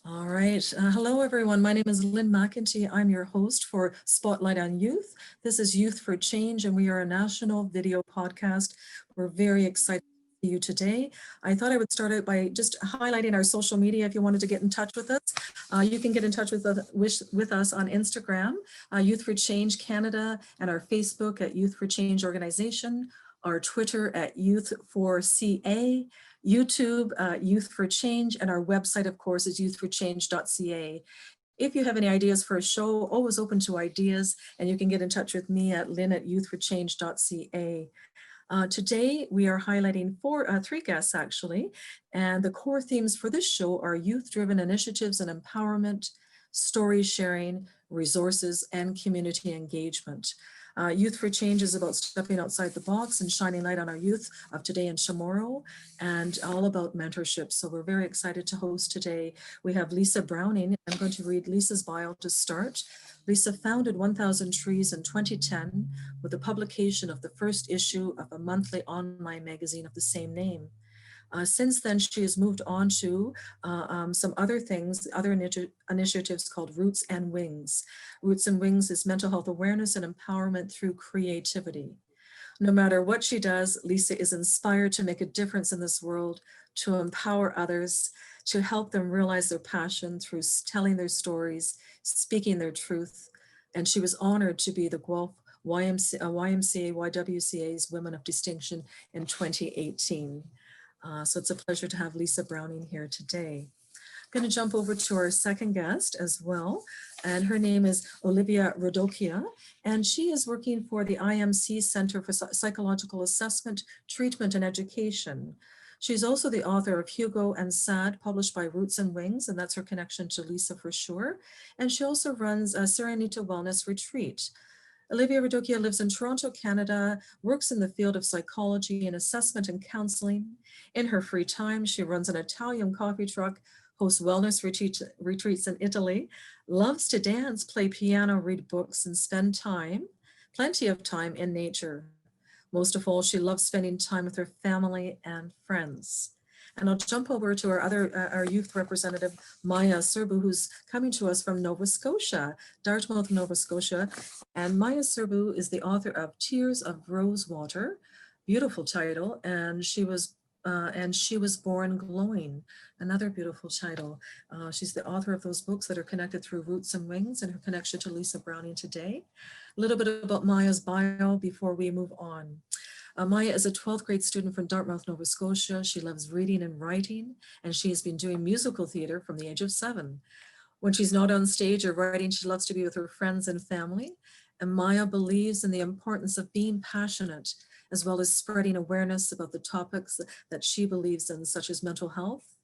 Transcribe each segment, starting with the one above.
All right. Hello, everyone. My name is Lynn McEntee. I'm your host for Spotlight on Youth. This is Youth for Change, and we are a national video podcast. We're very excited to see you today. I thought I would start out by just highlighting our social media. If you wanted to get in touch with us, you can get in touch with us on Instagram, Youth for Change Canada, and our Facebook at Youth for Change Organization, our Twitter at Youth for CA, YouTube, Youth for Change, and our website, of course, is youthforchange.ca. If you have any ideas for a show, always open to ideas, and you can get in touch with me at lynn@youthforchange.ca. Today, we are highlighting three guests, actually, and the core themes for this show are youth-driven initiatives and empowerment, story sharing, resources, and community engagement. Youth for Change is about stepping outside the box and shining light on our youth of today and tomorrow, and all about mentorship. So we're very excited to host today. We have Lisa Browning. I'm going to read Lisa's bio to start. Lisa founded 1000 Trees in 2010 with the publication of the first issue of a monthly online magazine of the same name. Since then, she has moved on to some other things, other initiatives called Roots and Wings. Roots and Wings is mental health awareness and empowerment through creativity. No matter what she does, Lisa is inspired to make a difference in this world, to empower others, to help them realize their passion through telling their stories, speaking their truth. And she was honored to be the Guelph YWCA's Women of Distinction in 2018. So it's a pleasure to have Lisa Browning here today. I'm going to jump over to our second guest as well, and her name is Olivia Rodokia, and she is working for the IMC Center for Psychological Assessment, Treatment, and Education. She's also the author of Hugo and Sad, published by Roots and Wings, and that's her connection to Lisa for sure. And she also runs a Serenita Wellness Retreat. Olivia Rodokia lives in Toronto, Canada, works in the field of psychology and assessment and counseling. In her free time, she runs an Italian coffee truck, hosts wellness retreats in Italy, loves to dance, play piano, read books, and spend plenty of time in nature. Most of all, she loves spending time with her family and friends. And I'll jump over to our youth representative, Maya Cerbu, who's coming to us from Nova Scotia, Dartmouth, Nova Scotia. And Maya Cerbu is the author of Tears of Rosewater, beautiful title, and she was born glowing, another beautiful title. She's the author of those books that are connected through Roots and Wings and her connection to Lisa Browning today. A little bit about Maya's bio before we move on. Maya is a 12th grade student from Dartmouth, Nova Scotia. She loves reading and writing, and she has been doing musical theater from the age of 7. When she's not on stage or writing, she loves to be with her friends and family. And Maya believes in the importance of being passionate, as well as spreading awareness about the topics that she believes in, such as mental health.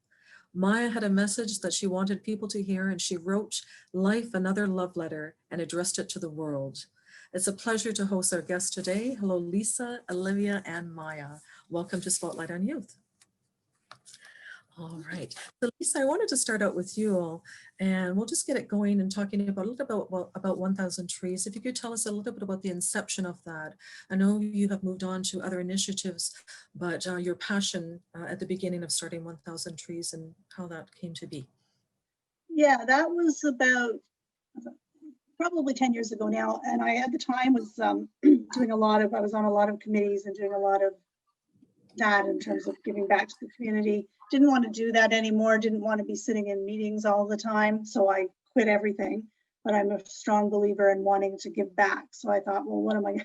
Maya had a message that she wanted people to hear, and she wrote Life, Another Love Letter, and addressed it to the world. It's a pleasure to host our guests today. Hello, Lisa, Olivia, and Maya. Welcome to Spotlight on Youth. All right. So Lisa, I wanted to start out with you all, and we'll just get it going and talking about a little bit about 1000 Trees. If you could tell us a little bit about the inception of that. I know you have moved on to other initiatives, but your passion at the beginning of starting 1000 Trees and how that came to be. Yeah, that was about probably 10 years ago now. And I, at the time, was doing I was on a lot of committees and doing a lot of that in terms of giving back to the community. Didn't want to do that anymore. Didn't want to be sitting in meetings all the time. So I quit everything. But I'm a strong believer in wanting to give back. So I thought, well, what am I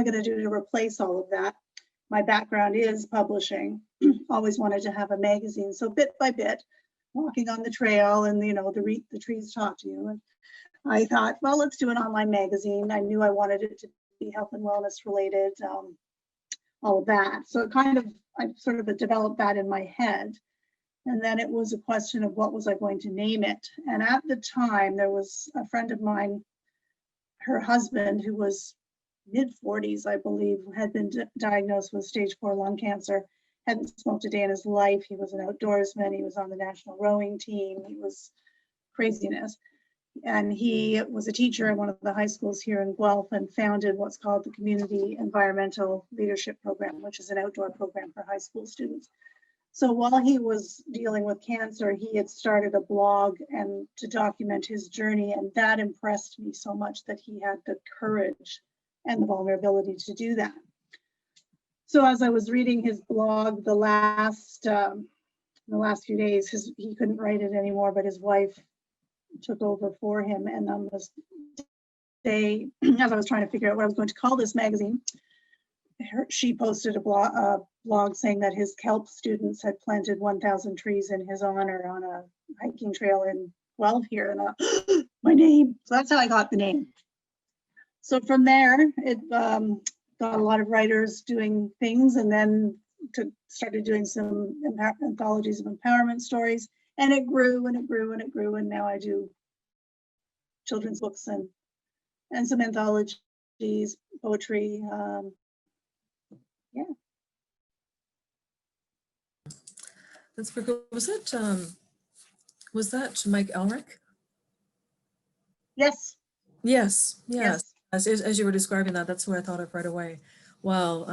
going to do to replace all of that? My background is publishing. Always wanted to have a magazine. So bit by bit, walking on the trail, and the trees talk to you. And I thought, well, let's do an online magazine. I knew I wanted it to be health and wellness related, all of that. So I sort of developed that in my head. And then it was a question of what was I going to name it. And at the time, there was a friend of mine, her husband, who was mid-40s, I believe, had been diagnosed with stage 4 lung cancer, hadn't smoked a day in his life. He was an outdoorsman. He was on the national rowing team. He was craziness. And he was a teacher in one of the high schools here in Guelph and founded what's called the Community Environmental Leadership Program, which is an outdoor program for high school students. So while he was dealing with cancer, he had started a blog and to document his journey, and that impressed me so much that he had the courage and the vulnerability to do that. So as I was reading his blog the last few days, he couldn't write it anymore, but his wife took over for him. And on this day, as I was trying to figure out what I was going to call this magazine, she posted a blog saying that his kelp students had planted 1,000 trees in his honor on a hiking trail in Guelph here. And my name. So that's how I got the name. So from there, it got a lot of writers doing things, and then started doing some anthologies of empowerment stories, and it grew and it grew and it grew, and now I do children's books and some anthologies, poetry. Yeah. That's very good. Was that Mike Elric? Yes. Yes, Yes. As you were describing that, that's who I thought of right away. Wow,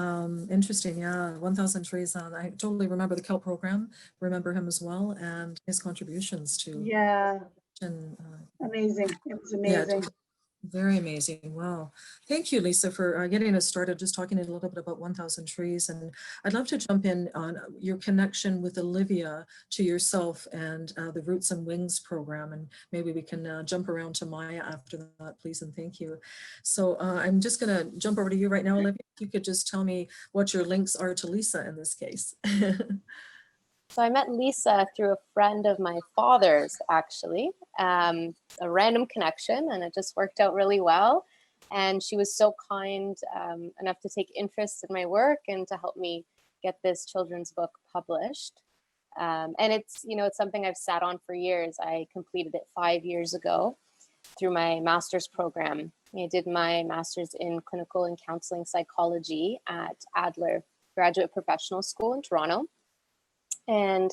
interesting. Yeah, 1,000 trees. I totally remember the kelp program. Remember him as well, and his contributions to. Yeah. And, Amazing. It was yeah, amazing. very amazing. Wow. Thank you, Lisa, for getting us started, just talking a little bit about 1,000 trees. And I'd love to jump in on your connection with Olivia to yourself and the Roots and Wings program. And maybe we can jump around to Maya after that, please. And thank you. So I'm just going to jump over to you right now, Olivia. If you could just tell me what your links are to Lisa in this case. So I met Lisa through a friend of my father's, actually, a random connection, and it just worked out really well. And she was so kind enough to take interest in my work and to help me get this children's book published. And it's, it's something I've sat on for years. I completed it 5 years ago through my master's program. I did my master's in clinical and counseling psychology at Adler Graduate Professional School in Toronto. And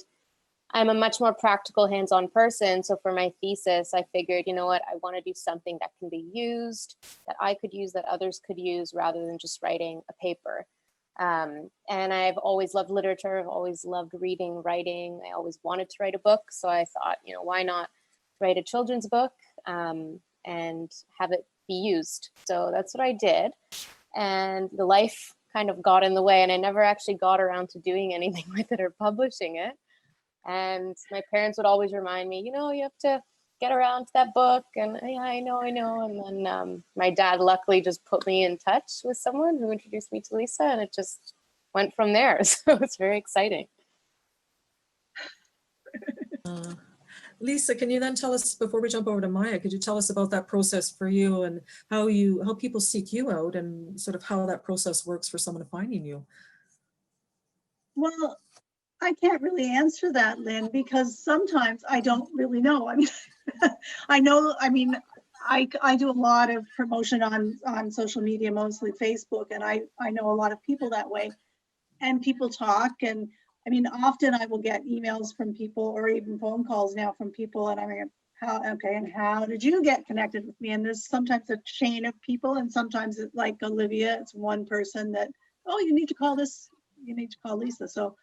I'm a much more practical, hands-on person. So for my thesis, I figured, you know what, I want to do something that can be used, that I could use, that others could use, rather than just writing a paper. And I've always loved literature. I've always loved reading, writing. I always wanted to write a book. So I thought, why not write a children's book and have it be used? So that's what I did. And the life kind of got in the way, and I never actually got around to doing anything with it or publishing it. And my parents would always remind me, you have to get around to that book. And yeah, I know. And then my dad luckily just put me in touch with someone who introduced me to Lisa, and it just went from there. So it's very exciting. Lisa, can you then tell us, before we jump over to Maya, could you tell us about that process for you and how people seek you out and sort of how that process works for someone finding you? Well, I can't really answer that, Lynn, because sometimes I don't really know. I mean, I do a lot of promotion on social media, mostly Facebook, and I know a lot of people that way, and people talk. And I mean, often I will get emails from people or even phone calls now from people, and I'm like, how did you get connected with me? And there's sometimes a chain of people, and sometimes it's like Olivia, it's one person that, oh, you need to call Lisa. So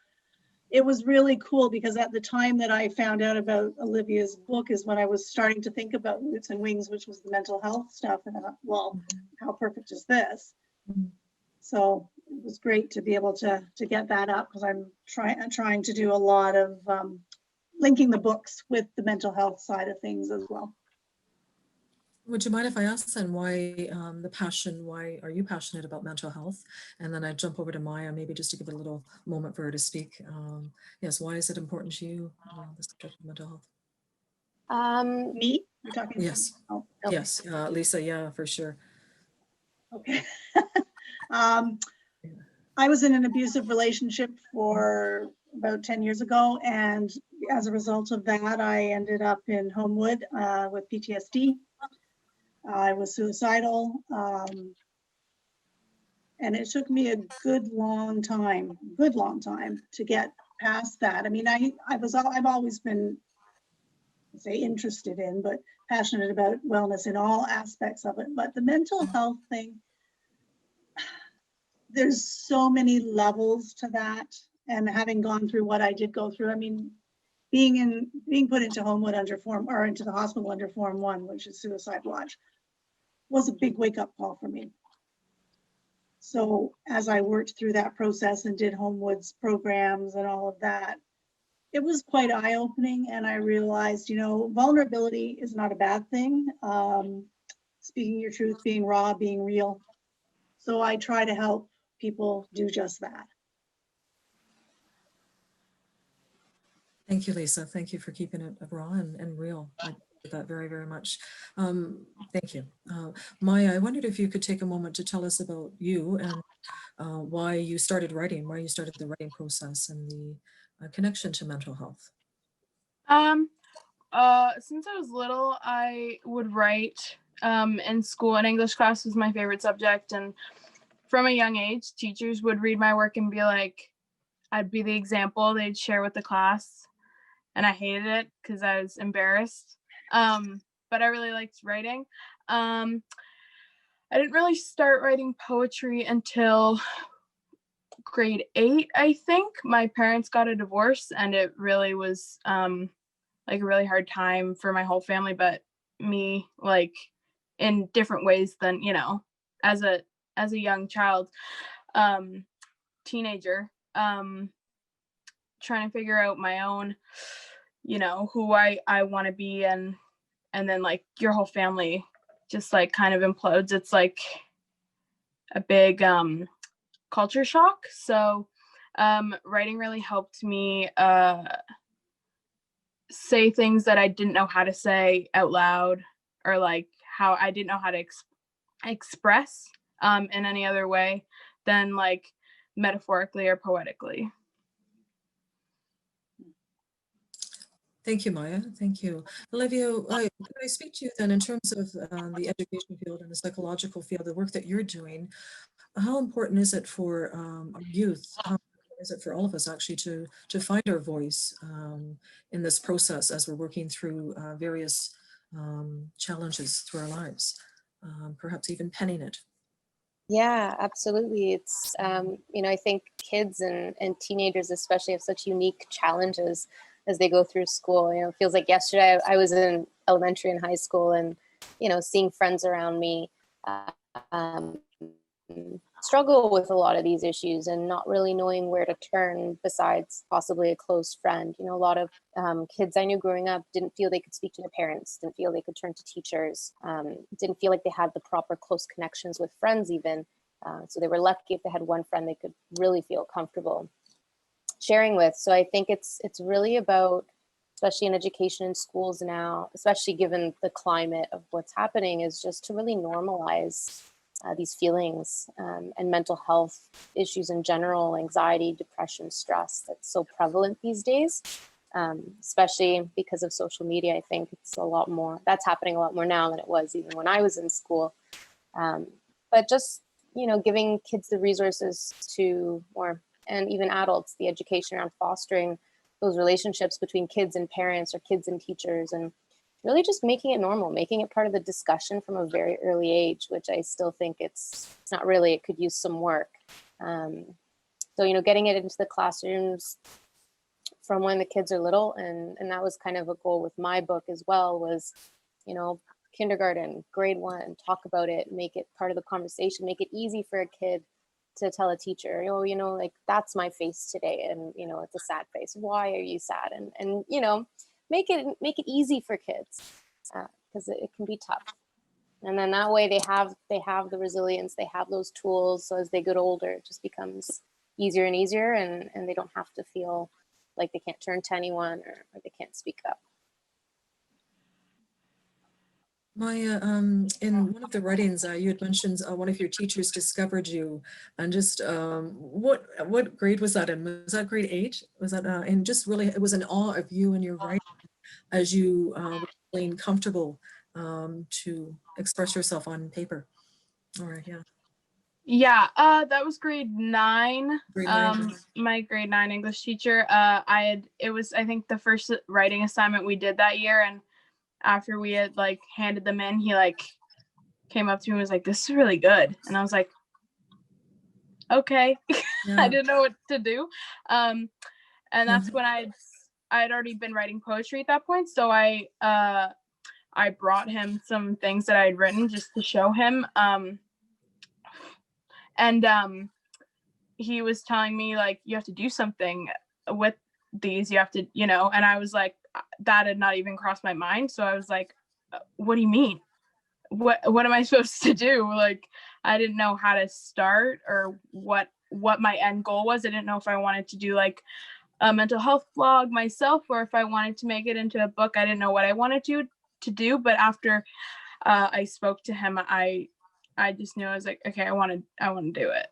it was really cool, because at the time that I found out about Olivia's book is when I was starting to think about Roots and Wings, which was the mental health stuff. And I thought, well, how perfect is this? Mm-hmm. So it was great to be able to get that up, because I'm trying to do a lot of linking the books with the mental health side of things as well. Would you mind if I ask then why why are you passionate about mental health? And then I jump over to Maya, maybe just to give it a little moment for her to speak. Yes, why is it important to you, the subject of mental health? Me? You're talking? Yes. Oh, okay. Yes, Lisa, yeah, for sure. Okay. I was in an abusive relationship for about 10 years ago. And as a result of that, I ended up in Homewood with PTSD. I was suicidal. And it took me a good long time to get past that. I mean, I've always been, say, interested in, but passionate about wellness in all aspects of it. But the mental health thing, there's so many levels to that. And having gone through what I did go through, I mean, being put into Homewood under Form, or into the hospital under Form 1, which is suicide watch, was a big wake up call for me. So as I worked through that process and did Homewood's programs and all of that, it was quite eye-opening, and I realized, you know, vulnerability is not a bad thing. Speaking your truth, being raw, being real. So I try to help people do just that. Thank you, Lisa. Thank you for keeping it raw and real. I appreciate that very, very much. Thank you. Maya, I wondered if you could take a moment to tell us about you and why you started writing, why you started the writing process and the connection to mental health. Since I was little, I would write in school, and English class was my favorite subject. And from a young age, teachers would read my work and be like, I'd be the example they'd share with the class. And I hated it because I was embarrassed. But I really liked writing. I didn't really start writing poetry until grade 8, I think. My parents got a divorce, and it really was like a really hard time for my whole family, but me, like, in different ways than, you know, as a young child, teenager, trying to figure out my own, you know, who I want to be, and then like your whole family just like kind of implodes. It's like a big culture shock. So writing really helped me say things that I didn't know how to say out loud, or like how I didn't know how to express in any other way than like metaphorically or poetically. Thank you, Maya. Thank you. Olivia, could I speak to you then in terms of the education field and the psychological field, the work that you're doing? How important is it for our youth? How important is it for all of us actually to find our voice in this process as we're working through various challenges through our lives, perhaps even penning it? Yeah, absolutely. It's, you know, I think kids and teenagers especially have such unique challenges as they go through school. You know, it feels like yesterday I was in elementary and high school, and, you know, seeing friends around me um, struggle with a lot of these issues and not really knowing where to turn besides possibly a close friend. You know, a lot of kids I knew growing up didn't feel they could speak to their parents, didn't feel they could turn to teachers, didn't feel like they had the proper close connections with friends even. So they were lucky if they had one friend they could really feel comfortable sharing with. So I think it's really about, especially in education in schools now, especially given the climate of what's happening, is just to really normalize these feelings and mental health issues in general, anxiety, depression, stress, that's so prevalent these days, especially because of social media. I think it's a lot more, that's happening a lot more now than it was even when I was in school. But just, you know, giving kids the resources to, and even adults, the education around fostering those relationships between kids and parents, or kids and teachers, and really just making it normal, making it part of the discussion from a very early age, which I still think it's not really, it could use some work. So, you know, getting it into the classrooms from when the kids are little, and that was kind of a goal with my book as well, was, you know, kindergarten, grade 1, talk about it, make it part of the conversation, make it easy for a kid to tell a teacher, oh, you know, like, that's my face today, and, you know, it's a sad face. Why are you sad? And you know, make it easy for kids, because it can be tough. And then that way they have the resilience, they have those tools. So as they get older, it just becomes easier and easier, and they don't have to feel like they can't turn to anyone, or they can't speak up. Maya, in one of the writings, you had mentioned one of your teachers discovered you, and just what grade was that in? Was that grade 8? Was that and just really it was in awe of you and your writing as you were feeling comfortable to express yourself on paper. All right, yeah. Yeah, that was grade 9. Grade 9. My grade 9 English teacher. It was, I think, the first writing assignment we did that year, and after we had like handed them in, he like came up to me and was like, "This is really good," and I was like, "Okay." I Yeah. didn't know what to do. And that's Mhm. when I'd already been writing poetry at that point. So I brought him some things that I had written just to show him. And he was telling me, like, you have to do something with these. You have to, and I was like, that had not even crossed my mind. So I was like, what do you mean? What am I supposed to do? Like, I didn't know how to start or what my end goal was. I didn't know if I wanted to do like a mental health blog myself or if I wanted to make it into a book. I didn't know what I wanted to do, but after I spoke to him, I just knew. I was like, okay, I want to do it.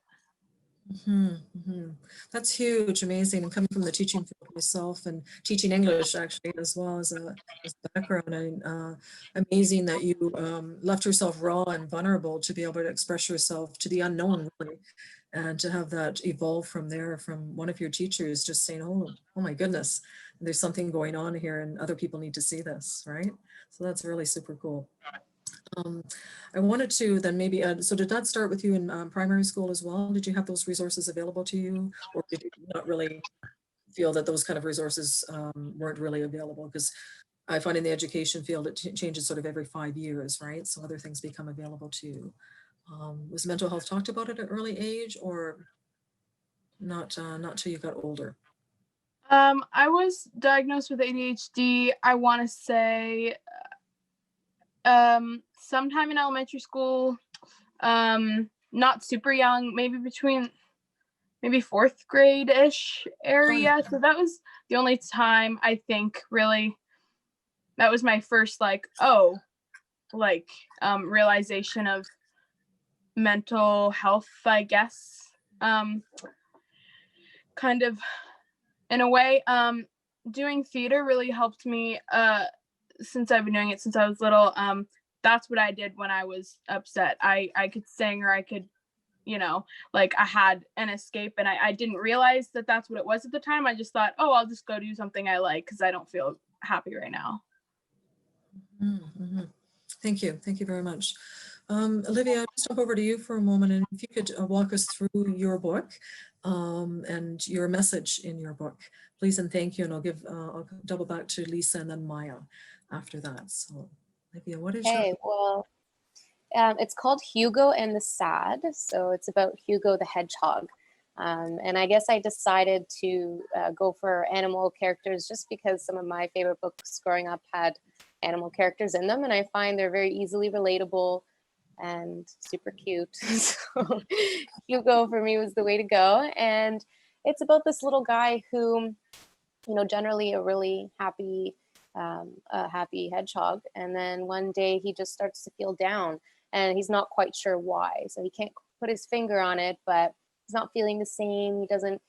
Mhm, mhm. That's huge, amazing. And coming from the teaching field myself and teaching English actually as well as a background, and amazing that you left yourself raw and vulnerable to be able to express yourself to the unknown, really, and to have that evolve from there, from one of your teachers just saying, oh my goodness, there's something going on here and other people need to see this, right? So that's really super cool. I wanted to then maybe, so did that start with you in primary school as well? Did you have those resources available to you, or did you not really feel that those kind of resources weren't really available? Because I find in the education field, it changes sort of every 5 years, right? So other things become available to you. Was mental health talked about at an early age, or not till you got older? I was diagnosed with ADHD, I want to say sometime in elementary school, not super young, maybe fourth grade-ish area. So that was the only time I think really that was my first realization of mental health, I guess. Kind of in a way. Doing theater really helped me since I've been doing it since I was little. That's what I did when I was upset. I could sing, or I could, I had an escape, and I didn't realize that that's what it was at the time. I just thought, oh, I'll just go do something I like because I don't feel happy right now. Mm-hmm. Thank you very much. Olivia, I'll just jump over to you for a moment, and if you could walk us through your book and your message in your book, please and thank you. And I'll double back to Lisa and then Maya after that. So, Olivia, what is your? Okay, well, it's called Hugo and the Sad. So it's about Hugo the hedgehog. And I guess I decided to go for animal characters just because some of my favorite books growing up had animal characters in them. And I find they're very easily relatable and super cute. So Hugo for me was the way to go. And it's about this little guy who, generally a really happy hedgehog. And then one day he just starts to feel down and he's not quite sure why. So he can't put his finger on it, but he's not feeling the same. He doesn't,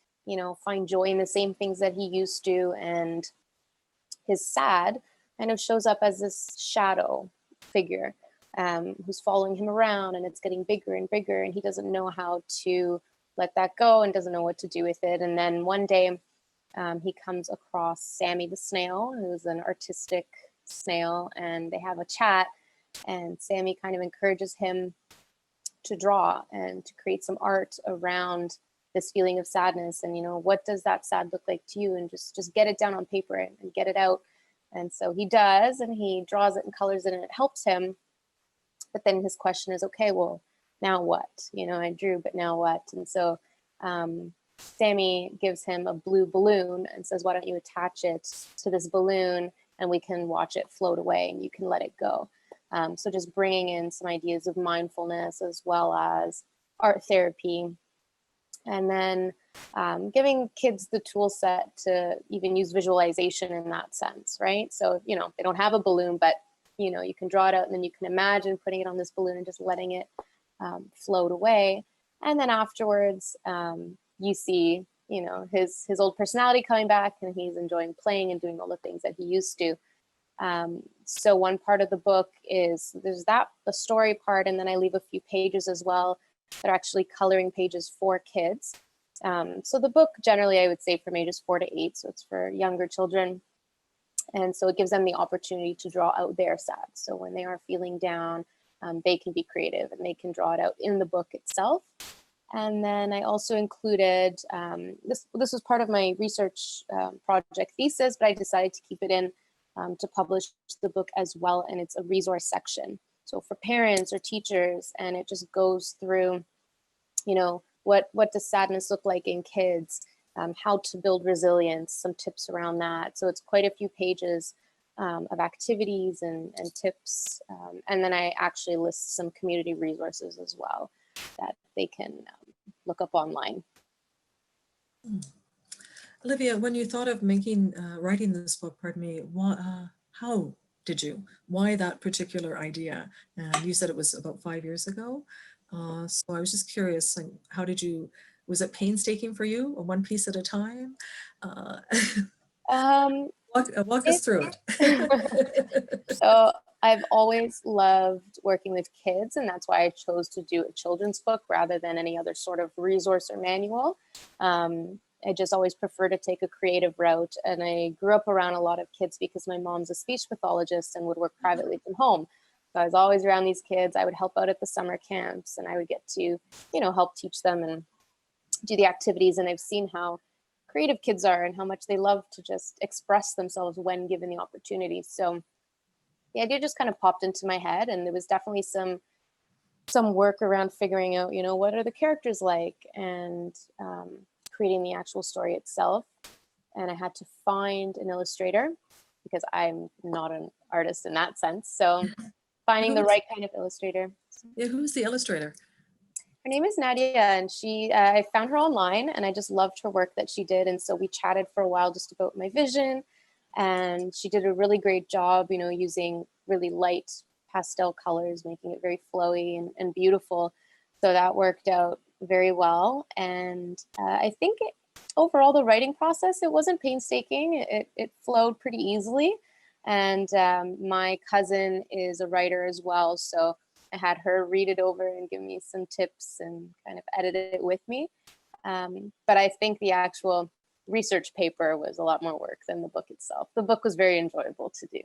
find joy in the same things that he used to. And his sad kind of shows up as this shadow figure who's following him around, and it's getting bigger and bigger, and he doesn't know how to let that go and doesn't know what to do with it. And then one day he comes across Sammy the snail, who's an artistic snail, and they have a chat, and Sammy kind of encourages him to draw and to create some art around this feeling of sadness. And what does that sad look like to you, and just get it down on paper and get it out. And so he does, and he draws it and colors it, and it helps him. But then his question is, okay, well, now what? I drew, but now what? And so Sammy gives him a blue balloon and says, why don't you attach it to this balloon and we can watch it float away and you can let it go. So just bringing in some ideas of mindfulness as well as art therapy. And then giving kids the tool set to even use visualization in that sense, right? So, they don't have a balloon, but, you can draw it out and then you can imagine putting it on this balloon and just letting it float away. And then afterwards, you see, his old personality coming back, and he's enjoying playing and doing all the things that he used to. So one part of the book is there's the story part, and then I leave a few pages as well that are actually coloring pages for kids. So the book generally, I would say, from ages 4 to 8, so it's for younger children. And so it gives them the opportunity to draw out their sad. So when they are feeling down, they can be creative and they can draw it out in the book itself. And then I also included, this was part of my research project thesis, but I decided to keep it in to publish the book as well. And it's a resource section. So for parents or teachers, and it just goes through, you know, what does sadness look like in kids, how to build resilience, some tips around that. So it's quite a few pages of activities and tips. And then I actually list some community resources as well that they can look up online. Olivia, when you thought of writing this book, pardon me, how did you? Why that particular idea? And you said it was about 5 years ago. So I was just curious, like, how did you, was it painstaking for you, or one piece at a time? Walk us through it. So I've always loved working with kids, and that's why I chose to do a children's book rather than any other sort of resource or manual. I just always prefer to take a creative route, and I grew up around a lot of kids because my mom's a speech pathologist and would work privately from home. So I was always around these kids. I would help out at the summer camps, and I would get to, you know, help teach them and do the activities. And I've seen how creative kids are and how much they love to just express themselves when given the opportunity. So the idea just kind of popped into my head, and there was definitely some work around figuring out, you know, what are the characters like, and creating the actual story itself. And I had to find an illustrator because I'm not an artist in that sense. So finding the right kind of illustrator. Yeah, who's the illustrator? Her name is Nadia, and I found her online, and I just loved her work that she did. And so we chatted for a while just about my vision, and she did a really great job, you know, using really light pastel colors, making it very flowy and beautiful. So that worked out very well. And I think overall the writing process, it wasn't painstaking. It flowed pretty easily. And my cousin is a writer as well. So I had her read it over and give me some tips and kind of edit it with me. But I think the actual research paper was a lot more work than the book itself. The book was very enjoyable to do.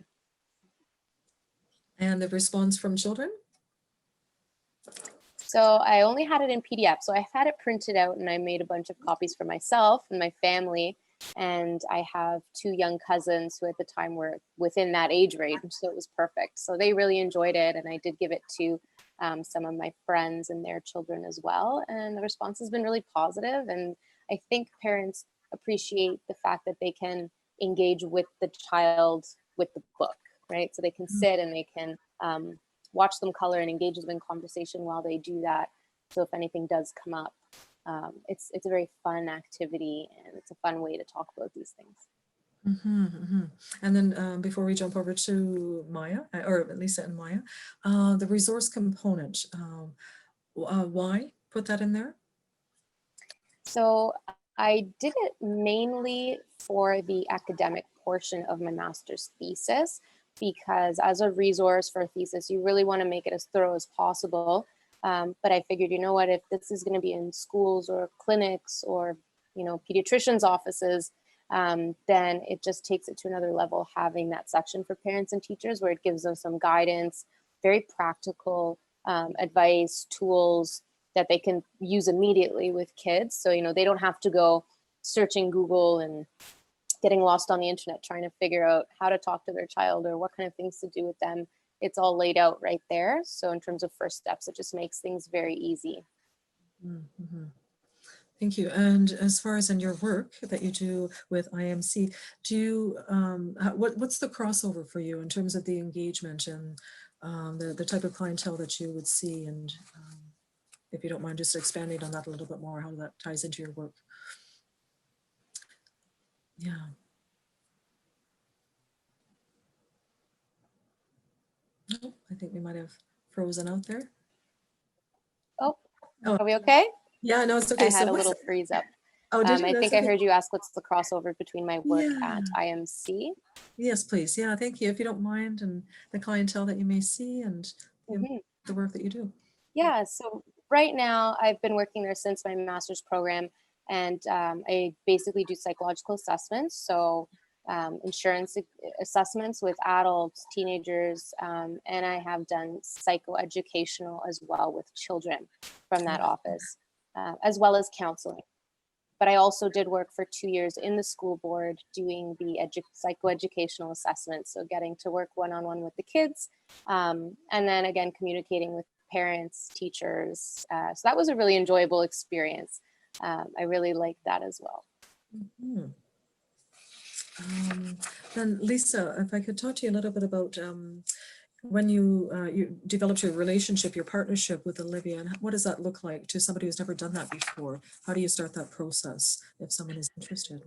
And the response from children? So I only had it in PDF. So I had it printed out, and I made a bunch of copies for myself and my family. And I have 2 young cousins who at the time were within that age range. So it was perfect. So they really enjoyed it. And I did give it to some of my friends and their children as well. And the response has been really positive. And I think parents appreciate the fact that they can engage with the child with the book, right? So they can sit and they can watch them color and engage them in conversation while they do that. So if anything does come up, it's a very fun activity, and it's a fun way to talk about these things. Mm-hmm, mm-hmm. And then before we jump over to Maya, or Lisa and Maya, the resource component, why put that in there? So I did it mainly for the academic portion of my master's thesis, because as a resource for a thesis, you really want to make it as thorough as possible. But I figured, you know what, if this is going to be in schools or clinics or, you know, pediatricians' offices, then it just takes it to another level, having that section for parents and teachers where it gives them some guidance, very practical advice, tools that they can use immediately with kids. So, you know, they don't have to go searching Google and getting lost on the internet trying to figure out how to talk to their child or what kind of things to do with them. It's all laid out right there. So in terms of first steps, it just makes things very easy. Mm-hmm. Thank you. And as far as in your work that you do with IMC, do you, what's the crossover for you in terms of the engagement and the type of clientele that you would see? And if you don't mind just expanding on that a little bit more, how that ties into your work. Yeah. Oh, I think we might have frozen out there. Oh, Oh, are we okay? yeah, no, it's okay. I had a little freeze up. Oh, did you? I think I heard you ask what's the crossover between my work at Yeah. IMC. Yes, please. Yeah, thank you. If you don't mind, and the clientele that you may see and the work that you do. Yeah, so right now I've been working there since my master's program, and I basically do psychological assessments. So insurance assessments with adults, teenagers, and I have done psychoeducational as well with children from that office. as well as counseling. But I also did work for 2 years in the school board doing the psychoeducational assessments. So getting to work one-on-one with the kids, and then again, communicating with parents, teachers. So that was a really enjoyable experience. I really liked that as well. Mhm. Then Lisa, if I could talk to you a little bit about when you developed your relationship, your partnership with Olivia, and what does that look like to somebody who's never done that before? How do you start that process if someone is interested?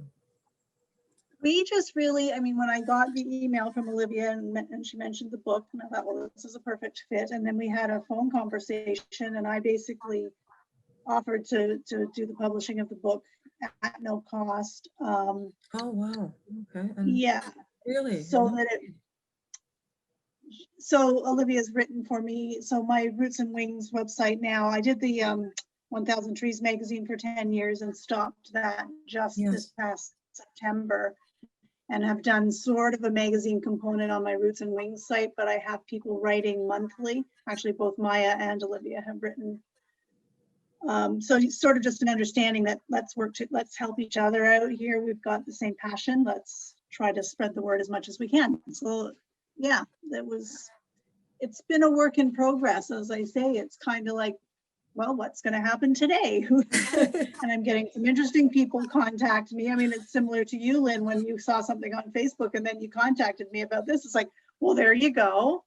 We just really, I mean, when I got the email from Olivia and she mentioned the book, and I thought, well, this is a perfect fit. And then we had a phone conversation, and I basically offered to do the publishing of the book at no cost. Oh, wow. Okay. And Yeah, really? so that so Olivia's written for me. So my Roots and Wings website now, I did the 1000 Trees magazine for 10 years and stopped that just this Yes. past September, and have done sort of a magazine component on my Roots and Wings site, but I have people writing monthly. Actually, both Maya and Olivia have written. So it's sort of just an understanding that let's help each other out here. We've got the same passion. Let's try to spread the word as much as we can. So yeah, it's been a work in progress. As I say, it's kind of like, well, what's going to happen today? And I'm getting some interesting people contact me. I mean, it's similar to you, Lynn, when you saw something on Facebook and then you contacted me about this. It's like, well, there you go,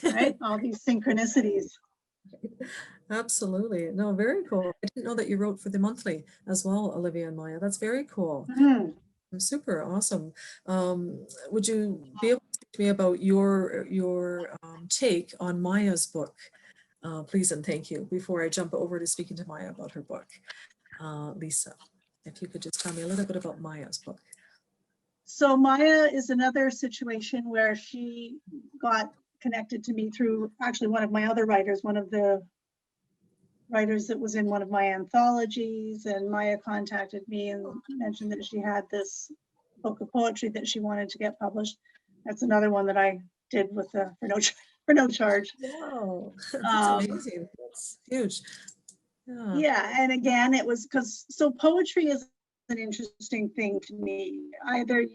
right? All these synchronicities. Absolutely. No, very cool. I didn't know that you wrote for the monthly as well, Olivia and Maya. That's very cool. Mhm. Super awesome. Would you be able to speak to me about your take on Maya's book, please and thank you, before I jump over to speaking to Maya about her book? Lisa, if you could just tell me a little bit about Maya's book. So Maya is another situation where she got connected to me through actually one of my other writers, one of the writers that was in one of my anthologies, and Maya contacted me and mentioned that she had this book of poetry that she wanted to get published. That's another one that I did with for no charge. Wow, that's amazing. That's huge. Yeah. Yeah, and again, it was because poetry is an interesting thing to me. Either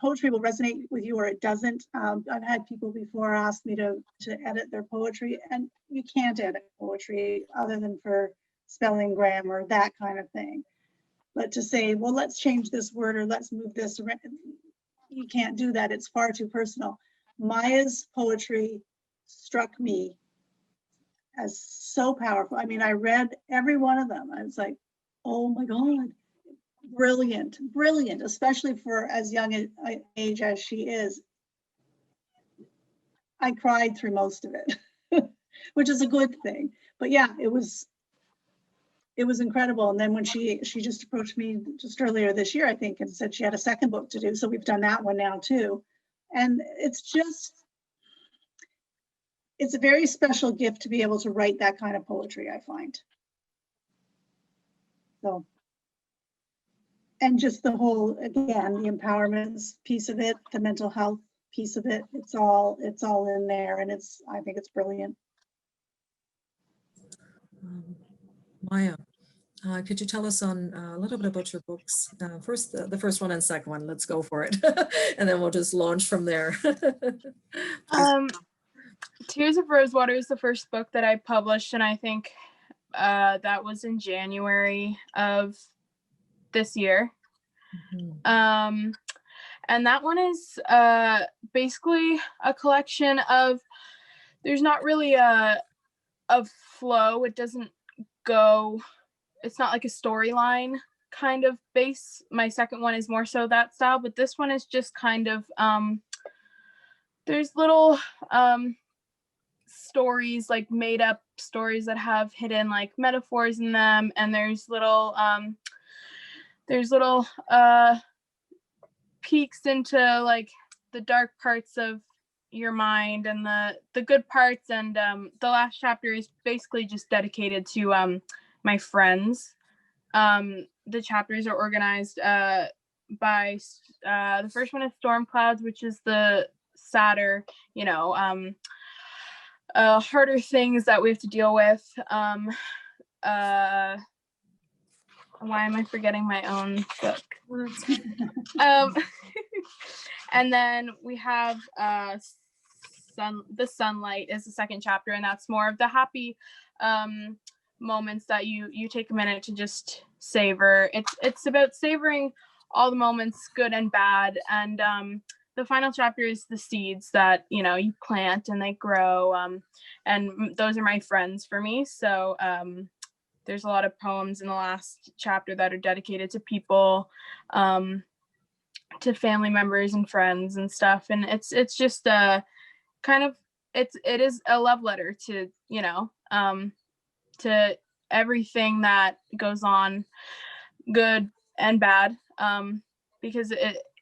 poetry will resonate with you or it doesn't. I've had people before ask me to edit their poetry, and you can't edit poetry other than for spelling, grammar, that kind of thing. But to say, well, let's change this word or let's move this around, you can't do that. It's far too personal. Maya's poetry struck me as so powerful. I mean, I read every one of them. I was like, oh my God, brilliant, brilliant, especially for as young an age as she is. I cried through most of it, which is a good thing. But yeah, it was incredible. And then when she just approached me just earlier this year, I think, and said she had a second book to do. So we've done that one now too. And it's a very special gift to be able to write that kind of poetry, I find. So, and just the whole, again, the empowerment piece of it, the mental health piece of it, it's all in there, and I think it's brilliant. Maya, could you tell us on a little bit about your books? First, the first one and second one. Let's go for it, and then we'll just launch from there. Tears of Rosewater is the first book that I published, and I think that was in January of this year. Mhm. And that one is basically a collection of, there's not really a flow. It doesn't go, it's not like a storyline kind of base. My second one is more so that style, but this one is just kind of, there's little stories, like made up stories that have hidden like metaphors in them, and there's little peeks into like the dark parts of your mind and the good parts. And the last chapter is basically just dedicated to my friends. The chapters are organized by the first one is Storm Clouds, which is the sadder, harder things that we have to deal with. why am I forgetting my own book? Well, that's- Um, and then we have the sunlight is the second chapter, and that's more of the happy moments that you take a minute to just savor. It's about savoring all the moments, good and bad. And the final chapter is the seeds that you plant and they grow. And those are my friends for me. So there's a lot of poems in the last chapter that are dedicated to people, to family members and friends and stuff. And it's just a kind of it is a love letter to to everything that goes on, good and bad, because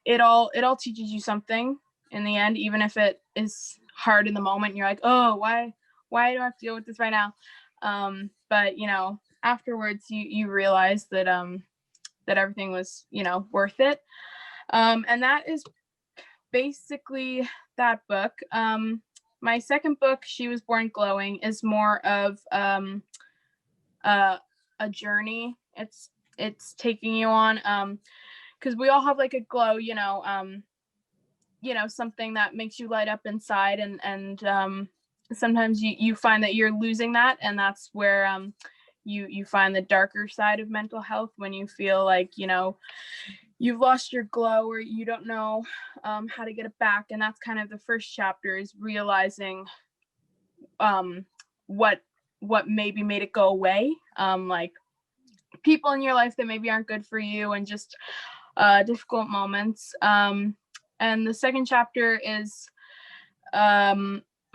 it all teaches you something in the end, even if it is hard in the moment. You're like, oh, why do I have to deal with this right now? But afterwards you realize that that everything was worth it. And that is basically that book. My second book, She Was Born Glowing, is more of a journey. It's taking you on, because we all have like a glow, something that makes you light up inside, and sometimes you find that you're losing that, and that's where you find the darker side of mental health, when you feel like you've lost your glow, or you don't know how to get it back. And that's kind of the first chapter, is realizing what maybe made it go away, like people in your life that maybe aren't good for you, and just difficult moments. And the second chapter is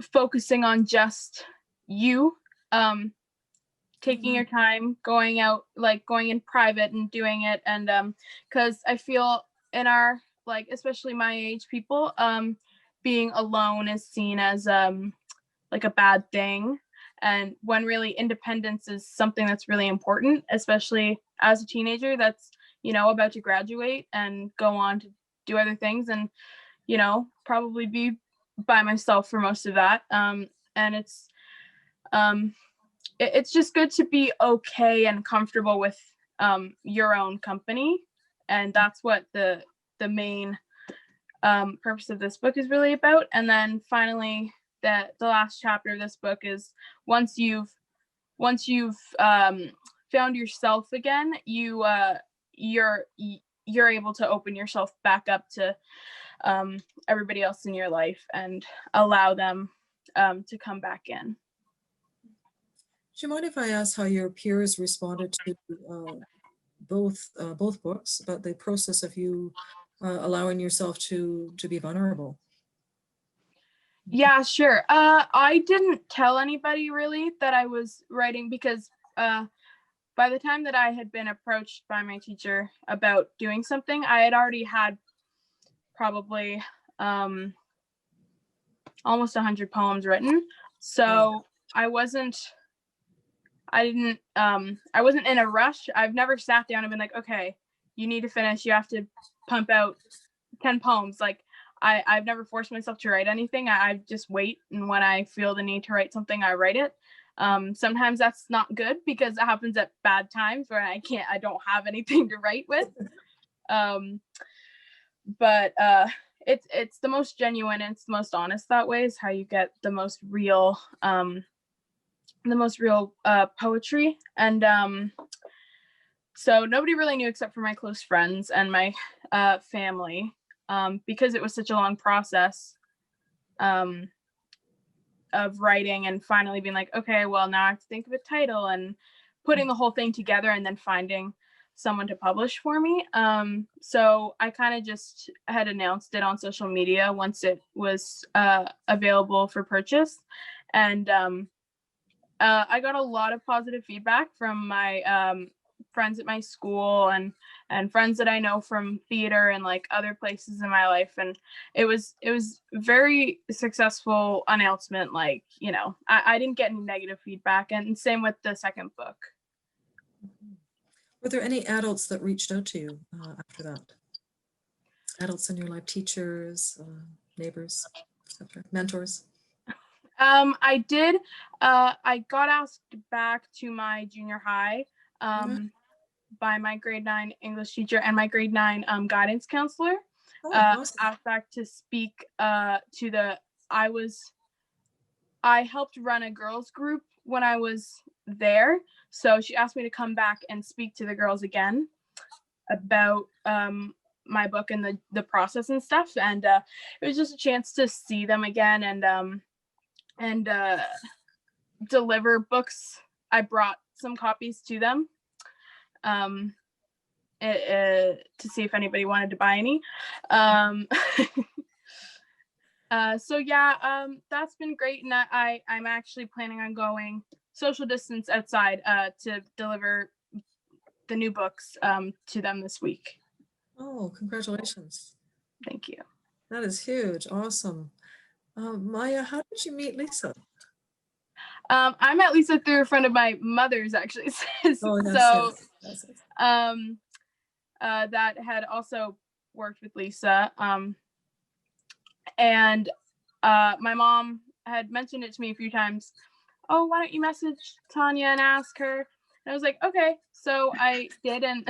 focusing on just you, taking your time, going out, like going in private and doing it. And because I feel in our, like, especially my age people, being alone is seen as like a bad thing, and when really independence is something that's really important, especially as a teenager that's about to graduate and go on to do other things, and probably be by myself for most of that. And it's just good to be okay and comfortable with your own company. And that's what the main purpose of this book is really about. And then finally, the last chapter of this book is, once you've found yourself again, you're able to open yourself back up to everybody else in your life, and allow them to come back in. Do you mind if I ask how your peers responded to both books, about the process of you allowing yourself to be vulnerable? Yeah, sure. I didn't tell anybody really that I was writing, because by the time that I had been approached by my teacher about doing something, I had already had probably almost 100 poems written. So I wasn't in a rush. I've never sat down and been like, okay, you need to finish, you have to pump out 10 poems. Like, I've never forced myself to write anything. I just wait, and when I feel the need to write something, I write it. Sometimes that's not good, because it happens at bad times where I don't have anything to write with. But it's the most genuine, and it's the most honest that way, is how you get the most real poetry. And so nobody really knew except for my close friends and my family, because it was such a long process of writing, and finally being like, okay, well, now I have to think of a title, and putting the whole thing together, and then finding someone to publish for me. So I kind of just had announced it on social media once it was available for purchase. And I got a lot of positive feedback from my friends at my school, and friends that I know from theater and like other places in my life. And it was very successful announcement. Like, I didn't get any negative feedback, and same with the second book. Were there any adults that reached out to you after that? Adults in your life, teachers, neighbors, etc., mentors? I did. I got asked back to my junior high by my grade 9 English teacher and my grade 9 guidance counselor. Awesome. Asked back to speak to the. I helped run a girls group when I was there, so she asked me to come back and speak to the girls again about my book and the process and stuff. And it was just a chance to see them again and deliver books. I brought some copies to them to see if anybody wanted to buy any. So yeah, that's been great, and I'm actually planning on going social distance outside to deliver the new books to them this week. Oh, congratulations. Thank you. That is huge. Awesome. Maya, how did you meet Lisa? I met Lisa through a friend of my mother's, actually. Oh, yes. That had also worked with Lisa. And my mom had mentioned it to me a few times. Oh, why don't you message Tanya and ask her? And I was like, okay. So I did, and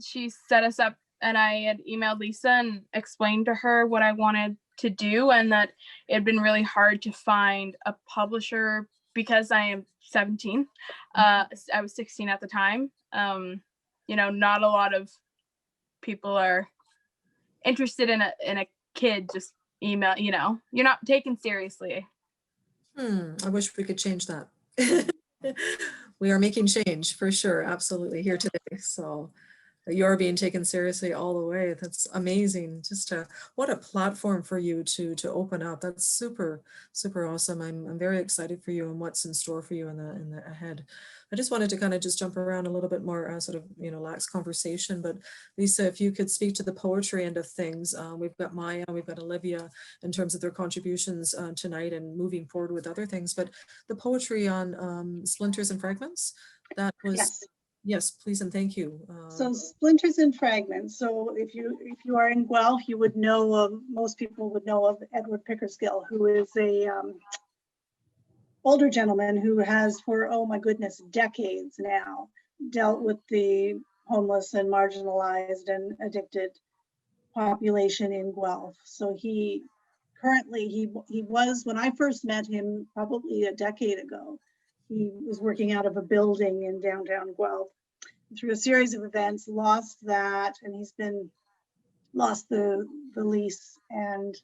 she set us up, and I had emailed Lisa and explained to her what I wanted to do, and that it had been really hard to find a publisher because I am 17. I was 16 at the time. Not a lot of people are interested in a kid just email, you're not taken seriously. I wish we could change that. We are making change for sure. Absolutely here today. So you're being taken seriously all the way. That's amazing. What a platform for you to open up. That's super, super awesome. I'm very excited for you and what's in store for you in the ahead. I just wanted to kind of just jump around a little bit more, sort of, lax conversation. But Lisa, if you could speak to the poetry end of things, we've got Maya, we've got Olivia in terms of their contributions tonight and moving forward with other things. But the poetry on Splinters and Fragments, that was. Yes. Yes, please and thank you. So Splinters and Fragments. So if you are in Guelph, you would know of, most people would know of Edward Pickersgill, who is a older gentleman who has for, oh my goodness, decades now dealt with the homeless and marginalized and addicted population in Guelph. So he was, when I first met him probably a decade ago, he was working out of a building in downtown Guelph. Through a series of events, lost that, and he's lost the lease, and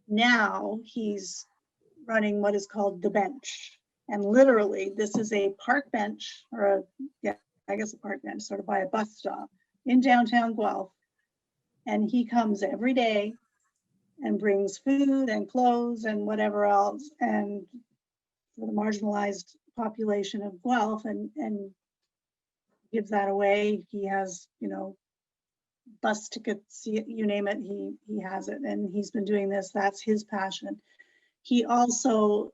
now he's running what is called The Bench. And literally, this is a park bench, or a park bench, sort of by a bus stop in downtown Guelph. And he comes every day and brings food and clothes and whatever else, and for the marginalized population of Guelph, and gives that away. He has, bus tickets, you name it, he has it. And he's been doing this, that's his passion. He also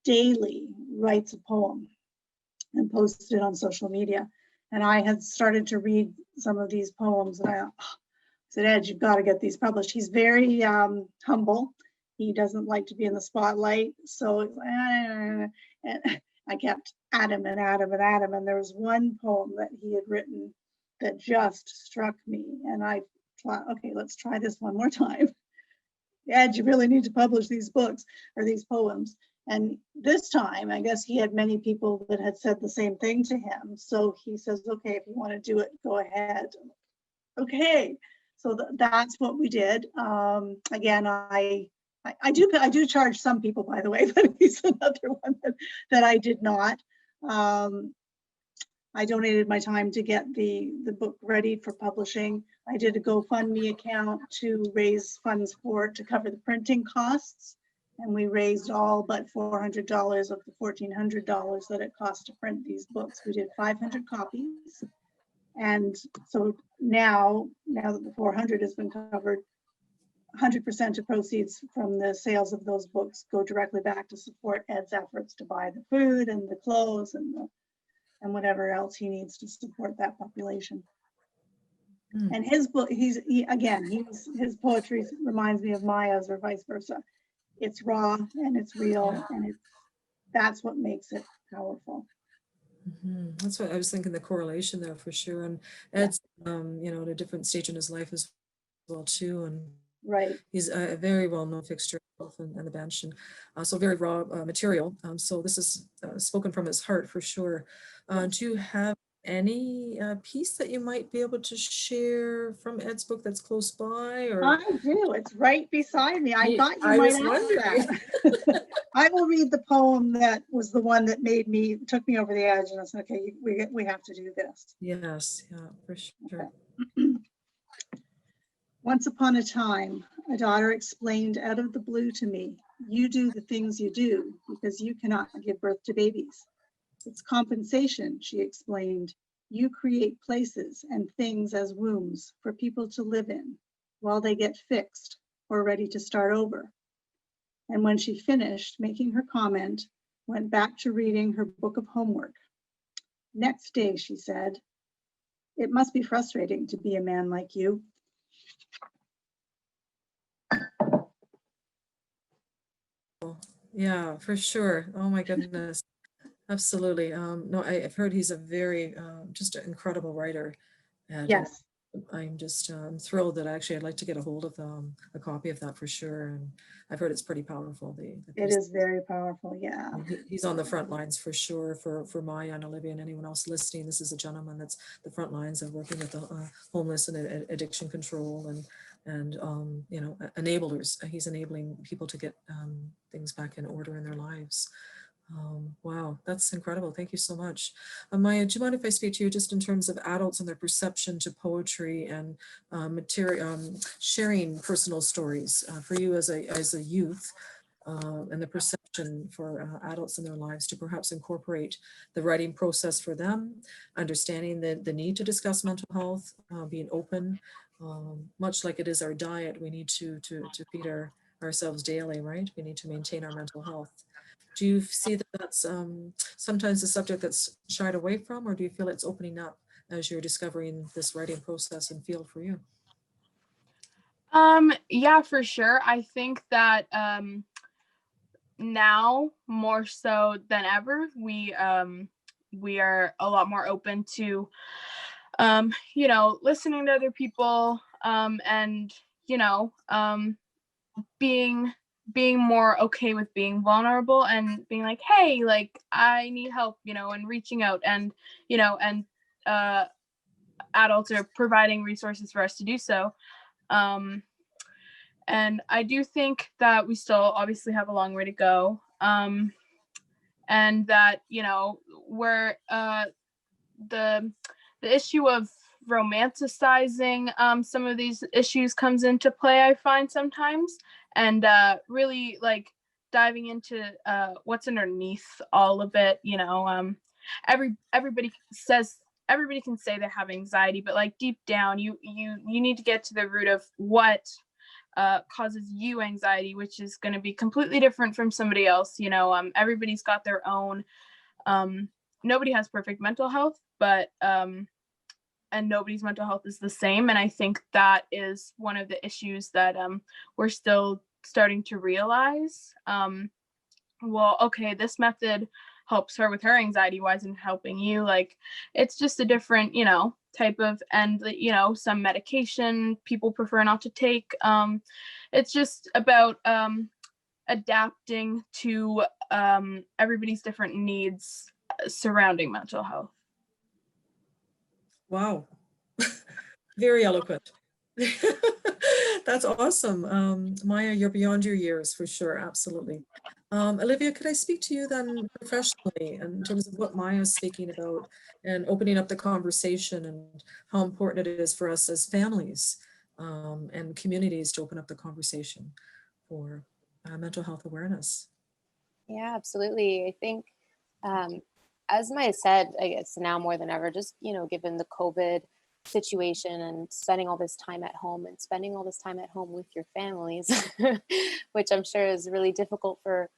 daily writes a poem and posts it on social media. And I had started to read some of these poems, and I said, Ed, you've got to get these published. He's very humble. He doesn't like to be in the spotlight. So I kept at him, and there was one poem that he had written that just struck me. And I thought, okay, let's try this one more time. Ed, you really need to publish these books or these poems. And this time, I guess he had many people that had said the same thing to him. So he says, okay, if you want to do it, go ahead. Okay, so that's what we did. Again, I do charge some people, by the way, but he's another one that I did not. I donated my time to get the book ready for publishing. I did a GoFundMe account to raise funds to cover the printing costs. And we raised all but $400 of the $1,400 that it cost to print these books. We did 500 copies. And so now that the 400 has been covered, 100% of proceeds from the sales of those books go directly back to support Ed's efforts to buy the food and the clothes and whatever else he needs to support that population. And his book, his poetry reminds me of Maya's, or vice versa. it's raw and it's real, and that's what makes it powerful. That's what I was thinking, the correlation there for sure. And Yeah. Ed's, at a different stage in his life as well too. And Right. he's a very well-known fixture and the bench, and so very raw material. So this is spoken from his heart for sure. Do you have any piece that you might be able to share from Ed's book that's close by? Or I do. It's right beside me. I thought you I might was ask wondering. that. I will read the poem that was the one that took me over the edge, and I said, okay, we have to do this. Yes, yeah, for sure. Once upon a time, a daughter explained out of the blue to me, you do the things you do because you cannot give birth to babies. It's compensation, she explained. You create places and things as wombs for people to live in while they get fixed or ready to start over. And when she finished making her comment, went back to reading her book of homework. Next day, she said, it must be frustrating to be a man like you. Yeah, for sure. Oh my goodness. Absolutely. No, I've heard he's a very just an incredible writer. And Yes, I'm just thrilled that I'd like to get a hold of a copy of that for sure. And I've heard it's pretty powerful. The it piece. is very powerful. Yeah. He's on the front lines for sure for Maya and Olivia and anyone else listening. This is a gentleman that's the front lines of working with the homeless and addiction control and enablers. He's enabling people to get things back in order in their lives. Wow, that's incredible. Thank you so much. Maya, do you mind if I speak to you just in terms of adults and their perception to poetry and sharing personal stories for you as a youth? And the perception for adults in their lives to perhaps incorporate the writing process for them, understanding the need to discuss mental health, being open, much like it is our diet, we need to feed ourselves daily, right? We need to maintain our mental health. Do you see that that's sometimes a subject that's shied away from, or do you feel it's opening up as you're discovering this writing process and field for you? Yeah, for sure. I think that now more so than ever, we are a lot more open to listening to other people, and being more okay with being vulnerable and being like, hey, like I need help, and reaching out, and uh adults are providing resources for us to do so. And I do think that we still obviously have a long way to go. And that, where the issue of romanticizing some of these issues comes into play, I find sometimes, and really like diving into what's underneath all of it. Everybody can say they have anxiety, but like deep down, you need to get to the root of what causes you anxiety, which is going to be completely different from somebody else. Everybody's got their own. Nobody has perfect mental health, but and nobody's mental health is the same. And I think that is one of the issues that we're still starting to realize. Well, okay, this method helps her with her anxiety. Why isn't it helping you? Like, it's just a different, type of, and some medication people prefer not to take. It's just about adapting to everybody's different needs surrounding mental health. Wow. Very eloquent. That's awesome. Maya, you're beyond your years for sure. Absolutely. Olivia, could I speak to you then professionally in terms of what Maya is speaking about and opening up the conversation and how important it is for us as families and communities to open up the conversation for mental health awareness? Yeah, absolutely. I think, as Maya said, I guess now more than ever, just, given the COVID situation and spending all this time at home with your families, which I'm sure is really difficult for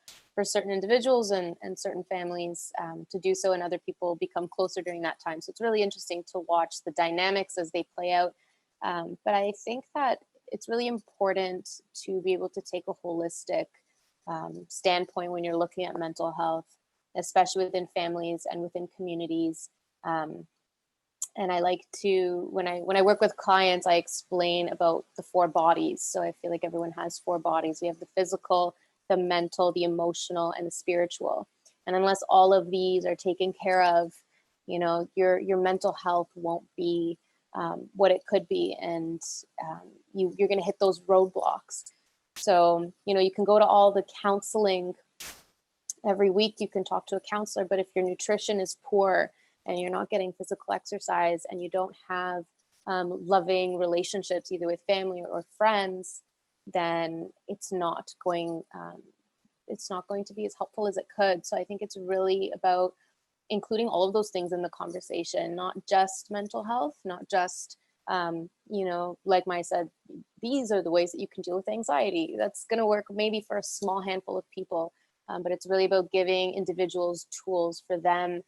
certain individuals and certain families to do so, and other people become closer during that time. So it's really interesting to watch the dynamics as they play out. But I think that it's really important to be able to take a holistic standpoint when you're looking at mental health, especially within families and within communities. And I like to, when I work with clients, I explain about the 4 bodies. So I feel like everyone has 4 bodies. We have the physical, the mental, the emotional, and the spiritual. And unless all of these are taken care of, you know, your mental health won't be what it could be, and you're going to hit those roadblocks. So, you know, you can go to all the counseling every week. You can talk to a counselor, but if your nutrition is poor and you're not getting physical exercise and you don't have loving relationships either with family or friends, then it's not going to be as helpful as it could. So I think it's really about including all of those things in the conversation, not just mental health, not just, you know, like Maya said, these are the ways that you can deal with anxiety. That's going to work maybe for a small handful of people, but it's really about giving individuals tools for them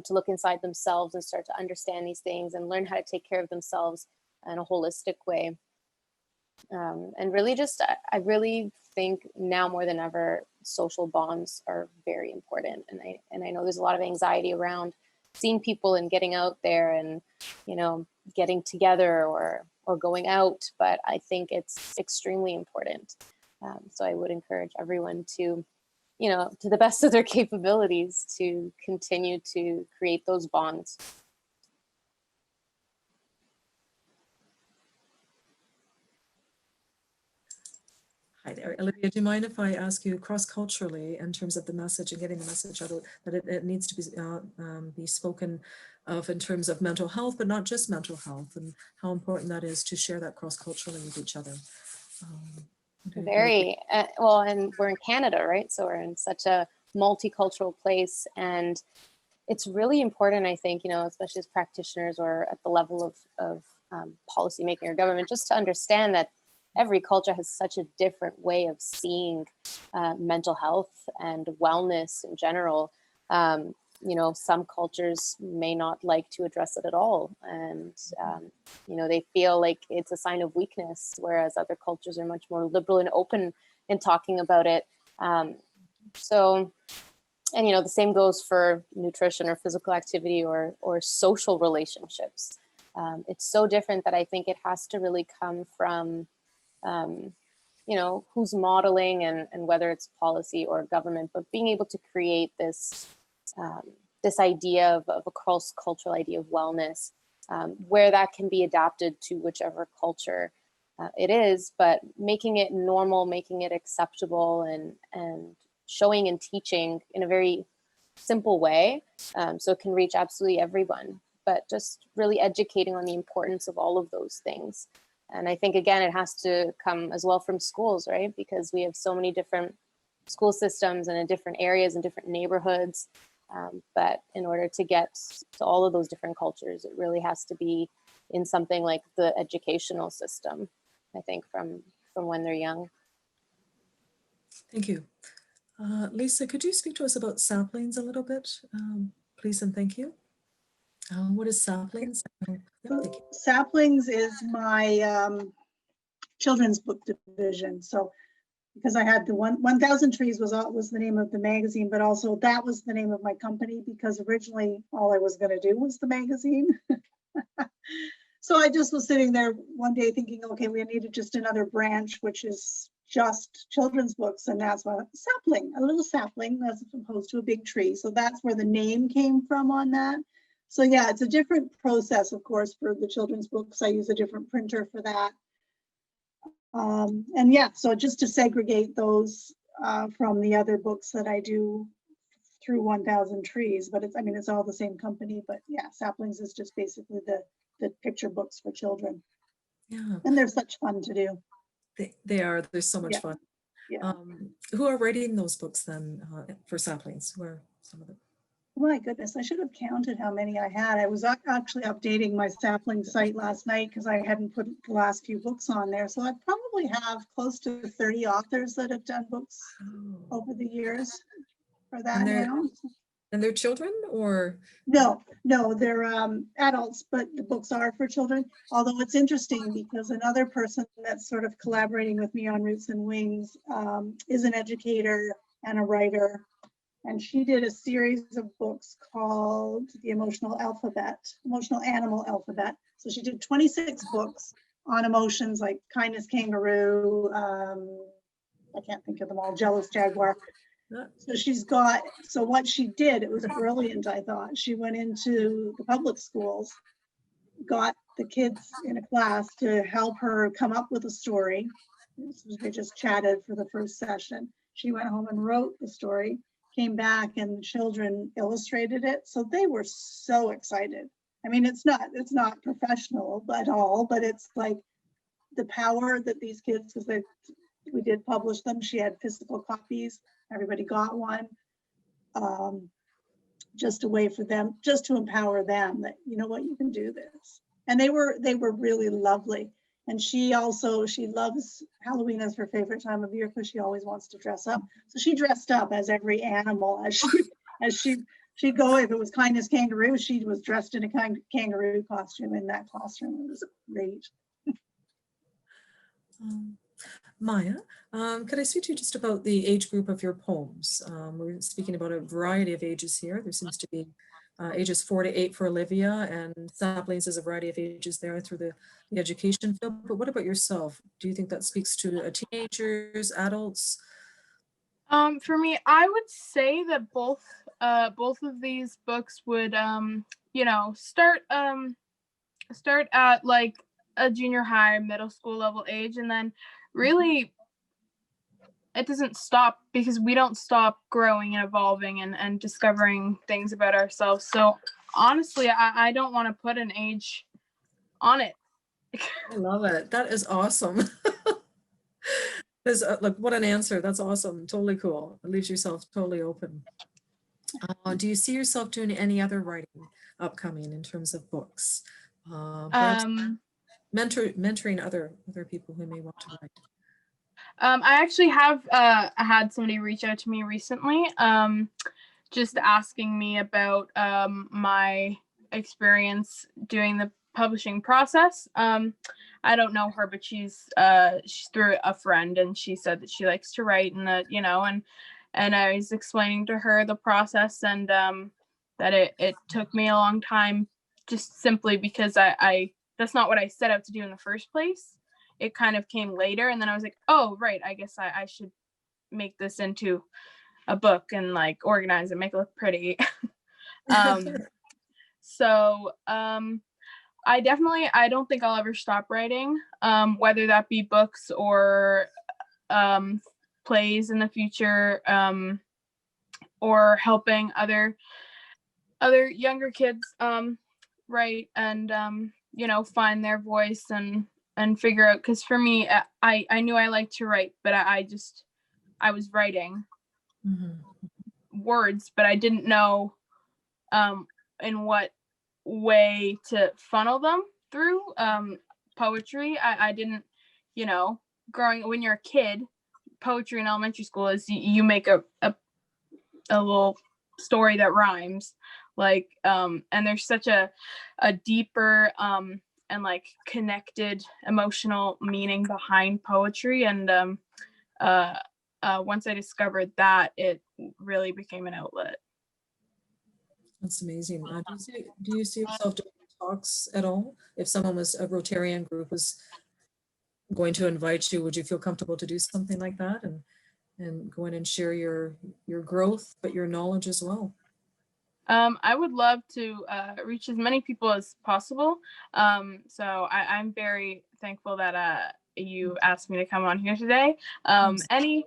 to look inside themselves and start to understand these things and learn how to take care of themselves in a holistic way. And really just, I really think now more than ever, social bonds are very important. And I know there's a lot of anxiety around seeing people and getting out there and, you know, getting together or going out, but I think it's extremely important. So I would encourage everyone to, you know, to the best of their capabilities, to continue to create those bonds. Hi there, Olivia. Do you mind if I ask you cross-culturally in terms of the message and getting the message out that it needs to be spoken of in terms of mental health, but not just mental health, and how important that is to share that cross-culturally with each other? Very well, and we're in Canada, right? So we're in such a multicultural place, and it's really important, I think, you know, especially as practitioners or at the level of policymaking or government, just to understand that every culture has such a different way of seeing mental health and wellness in general. You know, some cultures may not like to address it at all. And, you know, they feel like it's a sign of weakness, whereas other cultures are much more liberal and open in talking about it. So, and, you know, the same goes for nutrition or physical activity or social relationships. It's so different that I think it has to really come from, you know, who's modeling and whether it's policy or government, but being able to create this this idea of a cross-cultural idea of wellness, where that can be adapted to whichever culture it is, but making it normal, making it acceptable, and showing and teaching in a very simple way, so it can reach absolutely everyone, but just really educating on the importance of all of those things. And I think, again, it has to come as well from schools, right? Because we have so many different school systems and in different areas and different neighborhoods. But in order to get to all of those different cultures, it really has to be in something like the educational system, I think, from when they're young. Thank you. Lisa, could you speak to us about Saplings a little bit, please and thank you? What is Saplings? Yeah, thank you. Saplings is my children's book division. So because I had the 1,000 Trees was the name of the magazine, but also that was the name of my company, because originally all I was going to do was the magazine. So I just was sitting there one day thinking, okay, we needed just another branch, which is just children's books. And that's why sapling, a little sapling as opposed to a big tree. So that's where the name came from on that. So yeah, it's a different process, of course, for the children's books. I use a different printer for that. And yeah, so just to segregate those from the other books that I do through 1,000 Trees, but it's, I mean, it's all the same company, but yeah, Saplings is just basically the picture books for children. Yeah. And they're such fun to do. They are, they're so much fun. Yeah. Who are writing those books then for Saplings? Who are some of them? My goodness, I should have counted how many I had. I was actually updating my Sapling site last night because I hadn't put the last few books on there. So I probably have close to 30 authors that have done books over the years for that now. And they're children or? No, they're adults, but the books are for children. Although it's interesting because another person that's sort of collaborating with me on Roots and Wings is an educator and a writer. And she did a series of books called The Emotional Animal Alphabet. So she did 26 books on emotions like kindness kangaroo, I can't think of them all, jealous jaguar. So what she did, it was brilliant, I thought. She went into the public schools, got the kids in a class to help her come up with a story. They just chatted for the first session. She went home and wrote the story, came back and the children illustrated it. So they were so excited. I mean, it's not professional at all, but it's like the power that these kids, because we did publish them. She had physical copies. Everybody got one. Just a way for them, just to empower them that, you know what, you can do this. And they were really lovely. And she loves Halloween as her favorite time of year because she always wants to dress up. So she dressed up as every animal as she'd go. If it was kindness kangaroo, she was dressed in a kangaroo costume in that classroom. It was great. Maya, could I speak to you just about the age group of your poems? We're speaking about a variety of ages here. There seems to be ages 4 to 8 for Olivia, and Saplings is a variety of ages there through the education field. But what about yourself? Do you think that speaks to teenagers, adults? For me, I would say that both of these books would start at like a junior high, middle school level age, and then really it doesn't stop because we don't stop growing and evolving and discovering things about ourselves. So honestly, I don't want to put an age on it. I love it. That is awesome. Look, what an answer. That's awesome. Totally cool. It leaves yourself totally open. Do you see yourself doing any other writing upcoming in terms of books? Perhaps mentoring other people who may want to write. I actually have had somebody reach out to me recently, just asking me about my experience doing the publishing process. I don't know her, but she's through a friend, and she said that she likes to write, and that and I was explaining to her the process, and that it took me a long time, just simply because I that's not what I set out to do in the first place. It kind of came later, and then I was like, oh right, I guess I should make this into a book and like organize it, make it look pretty. So I don't think I'll ever stop writing, whether that be books or plays in the future, or helping other younger kids write and find their voice and figure out, because for me, I knew I liked to write, but I was writing words, but I didn't know in what way to funnel them through poetry. I didn't, when you're a kid, poetry in elementary school is you make a little story that rhymes, like and there's such a deeper and like connected emotional meaning behind poetry, and once I discovered that, it really became an outlet. That's amazing. Do you see yourself doing talks at all? If a Rotarian group was going to invite you, would you feel comfortable to do something like that and go in and share your growth, but your knowledge as well? I would love to reach as many people as possible. So I'm very thankful that you asked me to come on here today. Any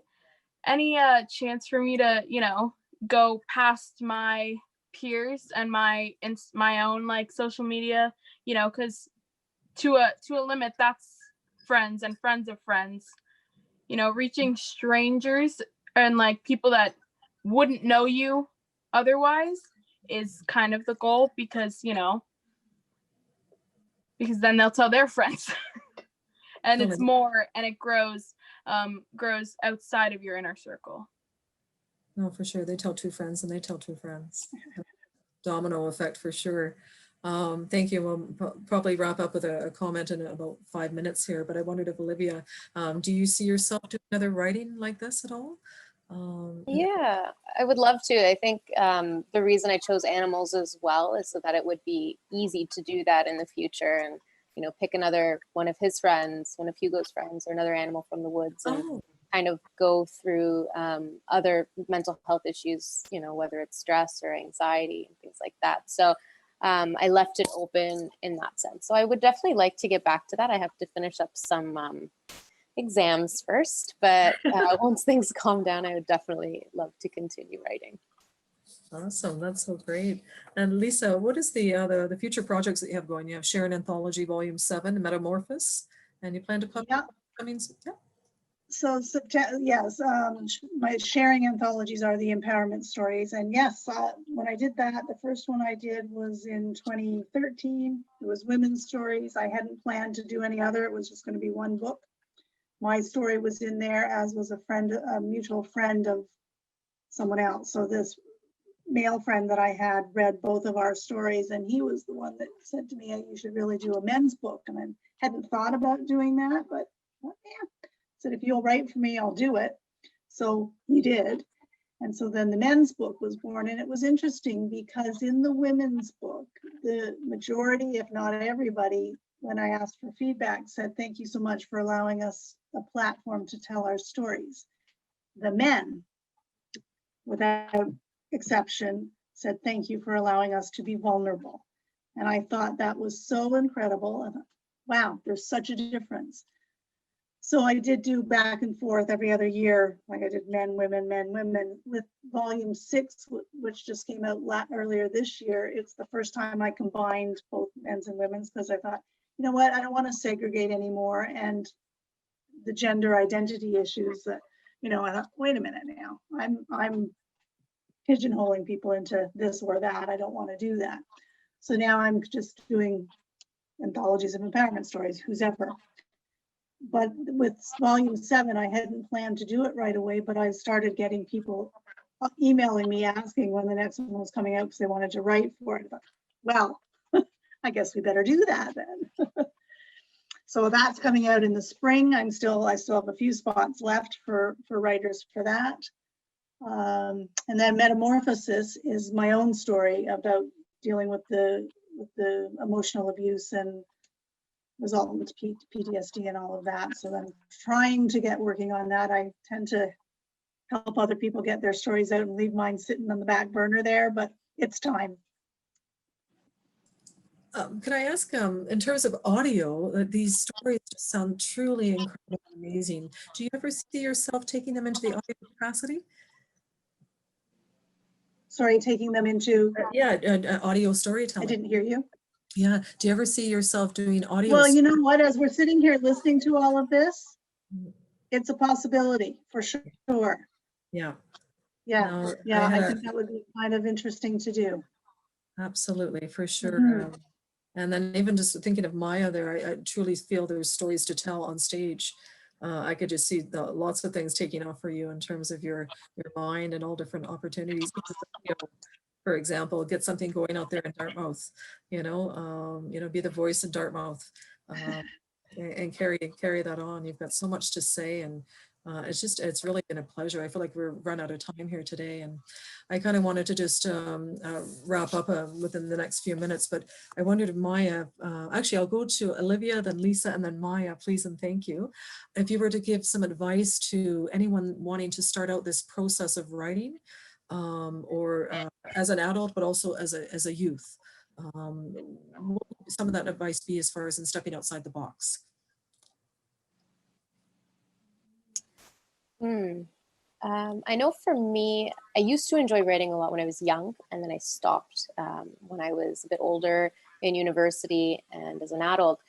chance for me to, go past my peers and my own like social media, because to a limit, that's friends and friends of friends, reaching strangers and like people that wouldn't know you otherwise is kind of the goal, because then they'll tell their friends and it's more, and it grows outside of your inner circle. No, for sure. They tell two friends and they tell two friends. Domino effect for sure. Thank you. We'll probably wrap up with a comment in about 5 minutes here, but I wondered if Olivia, do you see yourself doing another writing like this at all? Yeah, I would love to. I think the reason I chose animals as well is so that it would be easy to do that in the future, and pick another one of his friends, one of Hugo's friends, or another animal from the woods, and Oh, kind of go through other mental health issues, whether it's stress or anxiety and things like that. So I left it open in that sense. So I would definitely like to get back to that. I have to finish up some exams first, but once things calm down, I would definitely love to continue writing. awesome. That's so great. And Lisa, what is the future projects that you have going? You have Sharon Anthology Volume 7, Metamorphosis, and you plan to publish? Yeah. Yeah. So, yes, my sharing anthologies are the empowerment stories. And yes, when I did that, the first one I did was in 2013. It was women's stories. I hadn't planned to do any other. It was just going to be one book. My story was in there, as was a mutual friend of someone else. So this male friend that I had read both of our stories, and he was the one that said to me, "Hey, you should really do a men's book." And I hadn't thought about doing that, but yeah. Said, if you'll write for me, I'll do it. So he did. And so then the men's book was born. And it was interesting because in the women's book, the majority, if not everybody, when I asked for feedback, said, "Thank you so much for allowing us a platform to tell our stories." The men, without exception, said, "Thank you for allowing us to be vulnerable." And I thought that was so incredible. And wow, there's such a difference. So I did do back and forth every other year, like I did men, women, men, women. With volume 6, which just came out earlier this year, it's the first time I combined both men's and women's, because I thought, you know what, I don't want to segregate anymore. And the gender identity issues that, I thought, wait a minute now, I'm pigeonholing people into this or that. I don't want to do that. So now I'm just doing anthologies of empowerment stories, who's ever. But with volume 7, I hadn't planned to do it right away, but I started getting people emailing me asking when the next one was coming out because they wanted to write for it. Well, I guess we better do that then. So that's coming out in the spring. I still have a few spots left for writers for that. And then Metamorphosis is my own story about dealing with the emotional abuse and resultant PTSD and all of that. So I'm trying to get working on that. I tend to help other people get their stories out and leave mine sitting on the back burner there, but it's time. Can I ask, in terms of audio, these stories just sound truly incredible and amazing. Do you ever see yourself taking them into the audio capacity? Sorry, taking them into, Audio I storytelling. didn't hear you. Yeah. Do you ever see yourself doing audio? Well, you know what, as we're sitting here listening to all of this, it's a possibility for sure. Yeah. Yeah, No, yeah, I think that would be kind of interesting to do. absolutely, for sure. Mhm. And then even just thinking of Maya there, I truly feel there's stories to tell on stage. I could just see lots of things taking off for you in terms of your mind and all different opportunities. For example, get something going out there in Dartmouth, be the voice in Dartmouth, and carry that on. You've got so much to say, and it's really been a pleasure. I feel like we're run out of time here today, and I kind of wanted to just wrap up within the next few minutes, but I wondered if Maya, actually I'll go to Olivia, then Lisa, and then Maya, please and thank you. If you were to give some advice to anyone wanting to start out this process of writing, or as an adult, but also as a youth, what would some of that advice be as far as in stepping outside the box? I know for me, I used to enjoy writing a lot when I was young, and then I stopped when I was a bit older in university and as an adult.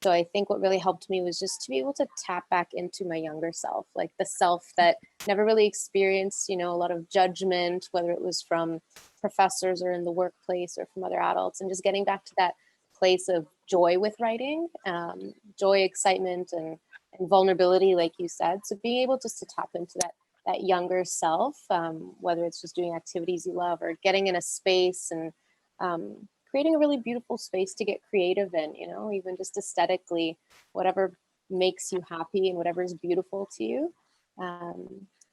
So I think what really helped me was just to be able to tap back into my younger self, like the self that never really experienced, a lot of judgment, whether it was from professors or in the workplace or from other adults, and just getting back to that place of joy with writing, joy, excitement, and vulnerability, like you said. So being able just to tap into that that younger self, whether it's just doing activities you love or getting in a space and creating a really beautiful space to get creative in, you know, even just aesthetically, whatever makes you happy and whatever is beautiful to you.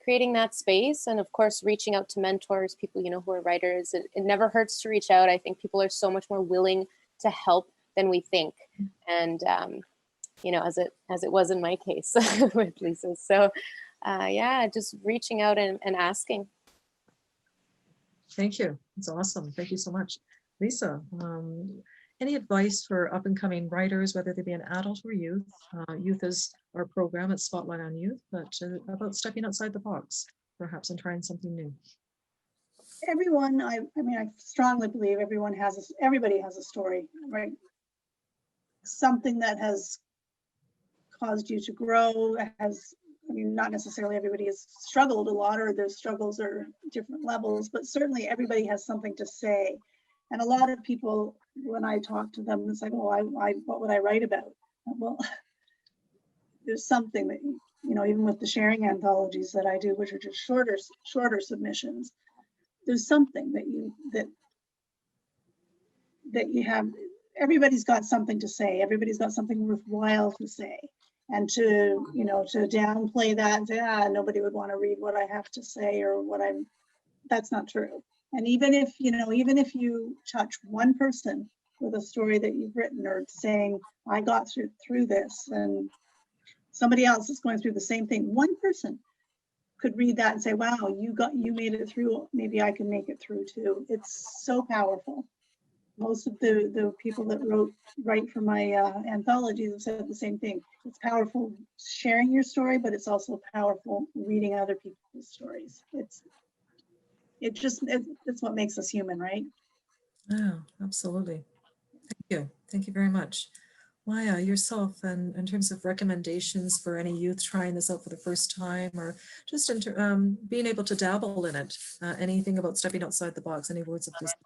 Creating that space, and of course reaching out to mentors, people you know who are writers. It never hurts to reach out. I think people are so much more willing to help than we think, and you know, as it was in my case with Lisa. So yeah, just reaching out and asking. Thank you. It's awesome. Thank you so much. Lisa, any advice for up and coming writers, whether they be an adult or youth? Youth is our program at Spotlight on Youth, but about stepping outside the box, perhaps, and trying something new. Everyone, I mean, I strongly believe everybody has a story, right? Something that has caused you to grow, I mean, not necessarily everybody has struggled a lot, or their struggles are different levels, but certainly everybody has something to say. And a lot of people, when I talk to them, it's like, oh, what would I write about? Well, there's something that, you know, even with the sharing anthologies that I do, which are just shorter submissions, there's something that you have. Everybody's got something to say. Everybody's got something worthwhile to say. And to, you know, to downplay that and say, nobody would want to read what I have to say, or that's not true. And even if you touch one person with a story that you've written, or saying, I got through this, and somebody else is going through the same thing, one person could read that and say, wow, you made it through, maybe I can make it through too. It's so powerful. Most of the people that write for my anthologies have said the same thing. It's powerful sharing your story, but it's also powerful reading other people's stories. It's what makes us human, right? Oh, absolutely. Thank you. Thank you very much. Maya, yourself, and in terms of recommendations for any youth trying this out for the first time, or just being able to dabble in it, anything about stepping outside the box, any words of wisdom?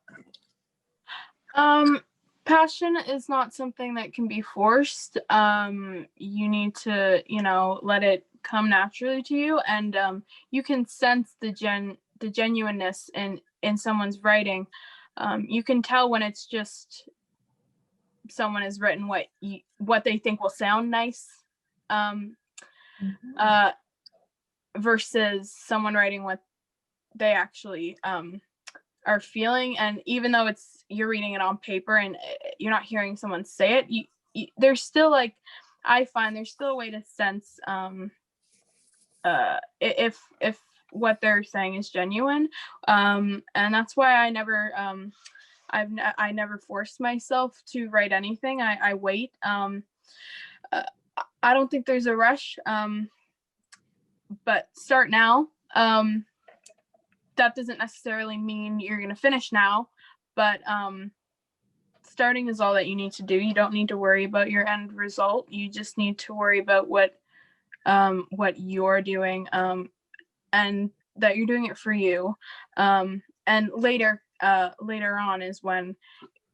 Passion is not something that can be forced. You need to, you know, let it come naturally to you, and you can sense the genuineness in someone's writing. You can tell when it's just someone has written what they think will sound nice, versus someone writing what they actually are feeling. And even though you're reading it on paper and you're not hearing someone say it, there's still, like, I find there's still a way to sense if what they're saying is genuine, and that's why I never I never forced myself to write anything. I wait. I don't think there's a rush, but start now. That doesn't necessarily mean you're going to finish now, but starting is all that you need to do. You don't need to worry about your end result. You just need to worry about what you're doing, and that you're doing it for you. And later on is when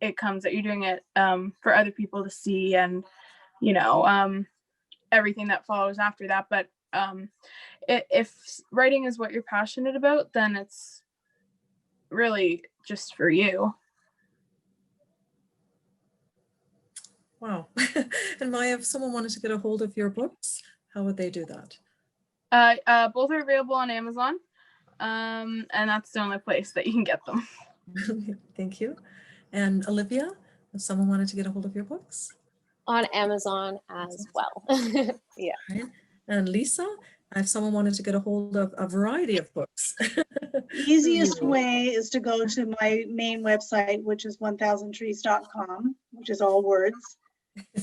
it comes that you're doing it for other people to see, and, you know, everything that follows after that. But if writing is what you're passionate about, then it's really just for you. Wow. And Maya, if someone wanted to get a hold of your books, how would they do that? Both are available on Amazon, and that's the only place that you can get them. Thank you. And Olivia, if someone wanted to get a hold of your books? On Amazon as well. Yeah. Right. And Lisa, if someone wanted to get a hold of a variety of books? Easiest way is to go to my main website, which is 1000trees.com, which is all words.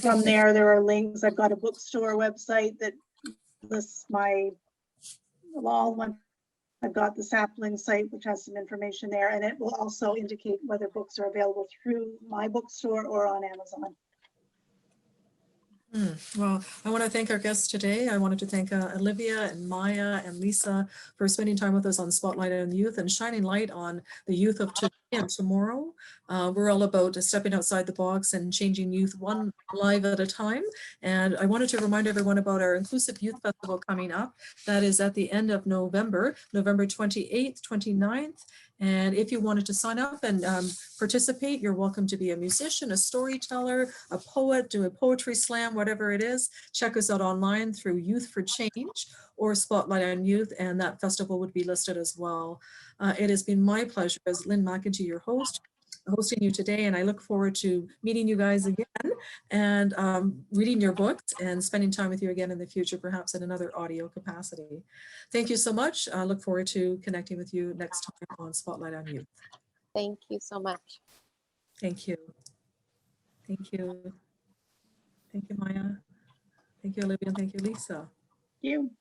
From there are links. I've got a bookstore website that lists all one. I've got the Saplings site, which has some information there, and it will also indicate whether books are available through my bookstore or on Amazon. Well, I want to thank our guests today. I wanted to thank Olivia and Maya and Lisa for spending time with us on Spotlight on Youth and shining light on the youth of today p.m. tomorrow. We're all about stepping outside the box and changing youth one live at a time. And I wanted to remind everyone about our Inclusive Youth Festival coming up. That is at the end of November, November 28th, 29th. And if you wanted to sign up and participate, you're welcome to be a musician, a storyteller, a poet, do a poetry slam, whatever it is. Check us out online through Youth for Change or Spotlight on Youth, and that festival would be listed as well. It has been my pleasure as Lynn McEntee, your host, hosting you today, and I look forward to meeting you guys again and reading your books and spending time with you again in the future, perhaps in another audio capacity. Thank you so much. I look forward to connecting with you next time on Spotlight on Youth. Thank you so much. Thank you. Thank you. Thank you, Maya. Thank you, Olivia, and thank you, Lisa. You.